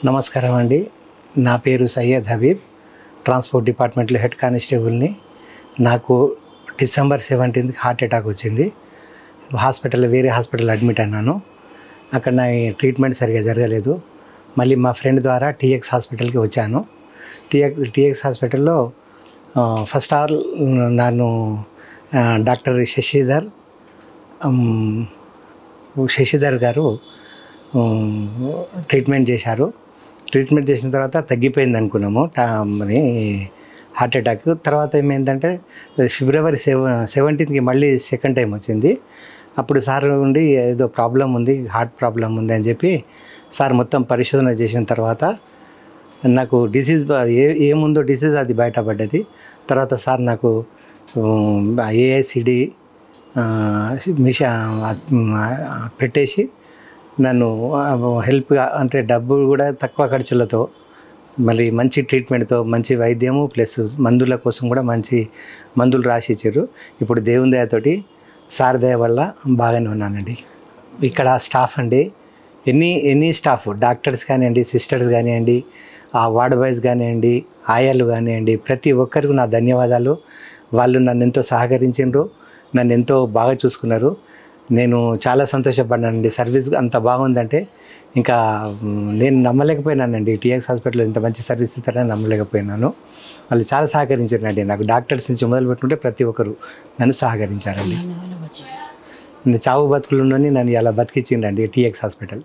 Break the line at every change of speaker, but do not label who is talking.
నమస్కారం అండి. నా పేరు సయ్యద్ హబీబ్, ట్రాన్స్పోర్ట్ డిపార్ట్మెంట్లో హెడ్ కానిస్టేబుల్ని. నాకు డిసెంబర్ 17కి హార్ట్ అటాక్ వచ్చింది. వేరే హాస్పిటల్ అడ్మిట్ అయినాను. అక్కడ నా ట్రీట్మెంట్ సరిగా జరగలేదు. మళ్ళీ మా ఫ్రెండ్ ద్వారా టీఎక్స్ హాస్పిటల్కి వచ్చాను. టీఎక్స్ హాస్పిటల్లో ఫస్ట్ ఆల్ నన్ను డాక్టర్ శశిధర్ గారు ట్రీట్మెంట్ చేశారు. ట్రీట్మెంట్ చేసిన తర్వాత తగ్గిపోయింది అనుకున్నాము మరి హార్ట్ అటాక్. తర్వాత ఏమైందంటే ఫిబ్రవరి 17కి మళ్ళీ సెకండ్ టైం వచ్చింది. అప్పుడు సార్ ఉండి ఏదో ప్రాబ్లం ఉంది, హార్ట్ ప్రాబ్లం ఉంది అని చెప్పి సార్ మొత్తం పరిశోధన చేసిన తర్వాత నాకు డిసీజ్ ఏముందో డిసీజ్ అది బయటపడ్డది. తర్వాత సార్ నాకు ఏఐసిడి మిషా పెట్టేసి నన్ను హెల్ప్గా, అంటే డబ్బులు కూడా తక్కువ ఖర్చులతో, మళ్ళీ మంచి ట్రీట్మెంట్తో, మంచి వైద్యము ప్లస్ మందుల కోసం కూడా మంచి మందులు రాసి ఇచ్చారు. ఇప్పుడు దేవుని దయతోటి సార్ దయ వల్ల బాగానే ఉన్నానండి. ఇక్కడ స్టాఫ్ అండి, ఎనీ స్టాఫ్, డాక్టర్స్ కానివ్వండి, సిస్టర్స్ కానివ్వండి, ఆ వార్డ్ బాయ్స్ కానివ్వండి, ఆయాలు కానివ్వండి, ప్రతి ఒక్కరికి నా ధన్యవాదాలు. వాళ్ళు నన్ను ఎంతో సహకరించారు, నన్ను ఎంతో బాగా చూసుకున్నారు. నేను చాలా సంతోషపడ్డానండి. సర్వీస్ అంత బాగుందంటే ఇంకా నేను నమ్మలేకపోయినానండి. టీఎక్స్ హాస్పిటల్లో ఇంత మంచి సర్వీస్ ఇస్తారని నమ్మలేకపోయినాను. వాళ్ళు చాలా సహకరించారండి. నాకు డాక్టర్స్ నుంచి మొదలు పెట్టుకుంటే ప్రతి ఒక్కరు నన్ను సహకరించారండి. చావు బతుకులు నన్ను ఇలా బతికించిందండి టీఎక్స్ హాస్పిటల్.